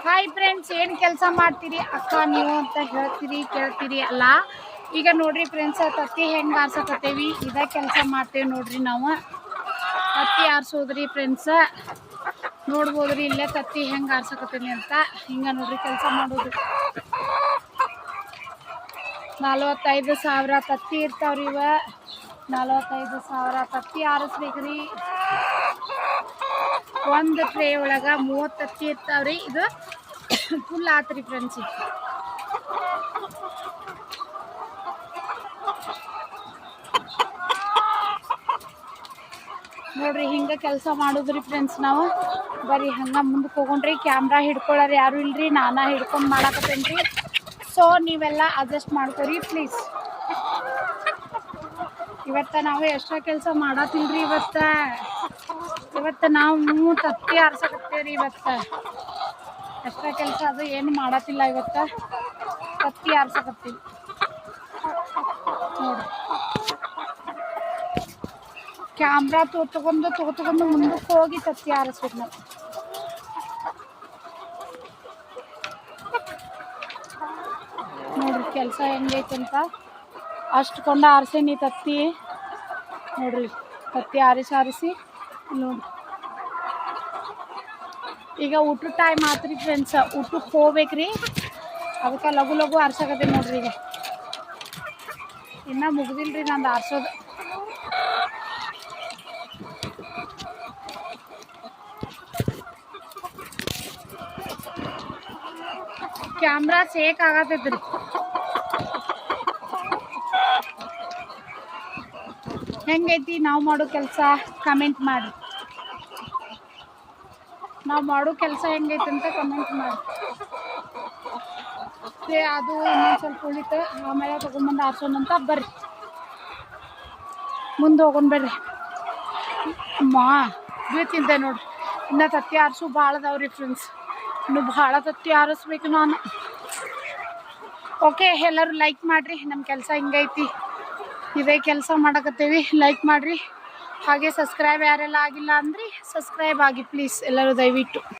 Hi friends, ಏನು ಕೆಲಸ ಮಾಡ್ತೀರಿ ಅಕ್ಕ ನೀವು ಅಂತ ಕೇಳ್ತೀರಿ ಅಲ್ಲ. ಈಗ ನೋಡ್ರಿ ಫ್ರೆಂಡ್ಸ್, ತತ್ತಿ ಹೆಂಗೆ ಆರ್ಸಕತ್ತೇವಿ, ಇದೇ ಕೆಲಸ ಮಾಡ್ತೇವೆ ನೋಡ್ರಿ. ನಾವು ತತ್ತಿ ಆರಿಸೋದ್ರಿ ಫ್ರೆಂಡ್ಸ್, ನೋಡ್ಬೋದ್ರಿ ಇಲ್ಲೇ ತತ್ತಿ ಹೆಂಗೆ ಆರ್ಸಕತ್ತೀನಿ ಅಂತ. ಹಿಂಗೆ ನೋಡ್ರಿ ಕೆಲಸ ಮಾಡೋದು. 45,000 ತತ್ತಿ ಇರ್ತಾವ್ರಿ. 45,000 ತತ್ತಿ ಆರಿಸ್ಬೇಕ್ರಿ. ಒಂದು ಟ್ರೇ ಒಳಗೆ 30 ತತ್ತಿ ಇರ್ತಾವ್ರಿ. ಇದು ಫುಲ್ ಆತ್ರಿ ಫ್ರೆಂಡ್ಸ್. ನೋಡ್ರಿ ಹಿಂಗೆ ಕೆಲಸ ಮಾಡೋದ್ರಿ ಫ್ರೆಂಡ್ಸ್. ನಾವು ಬರೀ ಹಂಗೆ ಮುಂದಕ್ಕೆ ಹೋಗೊಂಡ್ರಿ. ಕ್ಯಾಮ್ರಾ ಹಿಡ್ಕೊಳ್ಳೋರು ಯಾರು ಇಲ್ರಿ, ನಾನಾ ಹಿಡ್ಕೊಂಡು ಮಾಡಾಕತ್ತೇನ್ರಿ. ಸೊ ನೀವೆಲ್ಲ ಅಡ್ಜಸ್ಟ್ ಮಾಡ್ಕೊರಿ ಪ್ಲೀಸ್. ಇವತ್ತು ನಾವು ಎಕ್ಸ್ಟ್ರಾ ಕೆಲಸ ಮಾಡತ್ತಿಲ್ರಿ. ಇವತ್ತು ನಾವು ತತ್ತಿ ಆರ್ಸಕತ್ತೇವ್ರಿ. ಇವತ್ತು ಎಕ್ಸ್ಟ್ರಾ ಕೆಲಸ ಅದು ಏನು ಮಾಡತ್ತಿಲ್ಲ. ಇವತ್ತು ತತ್ತಿ ಆರ್ಸಕತ್ತೀವಿ ನೋಡ್ರಿ. ಕ್ಯಾಮ್ರಾ ತಗೊಂಡು ಮುಂದಕ್ಕೆ ಹೋಗಿ ತತ್ತಿ ಆರಿಸ್ಬೇಕು ನಾವು. ನೋಡ್ರಿ ಕೆಲಸ ಹೆಂಗೈತೆ ಅಂತ. ಅಷ್ಟುಕೊಂಡು ಆರಿಸೀನಿ ತತ್ತಿ ನೋಡ್ರಿ. ತತ್ತಿ ಆರಿಸಿ ನೋಡ್ರಿ. ಈಗ ಊಟದ ಟೈಮ್ ಆತ್ರಿ ಫ್ರೆಂಡ್ಸ್, ಊಟಕ್ಕೆ ಹೋಗ್ಬೇಕ್ರಿ. ಅದಕ್ಕೆ ಲಘು ಆರ್ಸಕತ್ತೆ ನೋಡ್ರಿ. ಈಗ ಇನ್ನೂ ಮುಗ್ದಿಲ್ರಿ ನಂದು ಆರಿಸೋದು. ಕ್ಯಾಮ್ರಾ ಶೇಕ್ ಆಗತೈತ್ರಿ. ಹೆಂಗೈತಿ ನಾವು ಮಾಡೋ ಕೆಲಸ ಕಮೆಂಟ್ ಮಾಡಿ. ನಾವು ಮಾಡೋ ಕೆಲಸ ಹೆಂಗೈತೆ ಅಂತ ಕಮೆಂಟ್ ಮಾಡಿ. ಅದು ಇನ್ನೊಂದು ಸ್ವಲ್ಪ ಉಳಿತು, ಆಮೇಲೆ ತೊಗೊಂಬಂದು ಆರ್ಸೋಣಂತ. ಬರ್ರಿ ಮುಂದೆ ಹೋಗೋಣ ಬರ್ರಿ. ಬೀಳ್ತಿದ್ದೆ ನೋಡ್ರಿ. ಇನ್ನು ತತ್ತಿ ಆರಿಸು ಭಾಳ ಅದಾವ್ರಿ ಫ್ರೆಂಡ್ಸ್. ಇನ್ನು ಭಾಳ ತತ್ತಿ ಆರಿಸ್ಬೇಕು ನಾನು. ಓಕೆ, ಎಲ್ಲರೂ ಲೈಕ್ ಮಾಡಿರಿ. ನಮ್ಮ ಕೆಲಸ ಹಿಂಗೈತಿ, ಇದೇ ಕೆಲಸ ಮಾಡಕತ್ತೇವಿ. ಲೈಕ್ ಮಾಡಿರಿ. ಹಾಗೆ ಸಬ್ಸ್ಕ್ರೈಬ್ ಯಾರೆಲ್ಲ ಆಗಿಲ್ಲ ಅಂದ್ರಿ ಸಬ್ಸ್ಕ್ರೈಬ್ ಆಗಿ ಪ್ಲೀಸ್ ಎಲ್ಲರೂ ದಯವಿಟ್ಟು.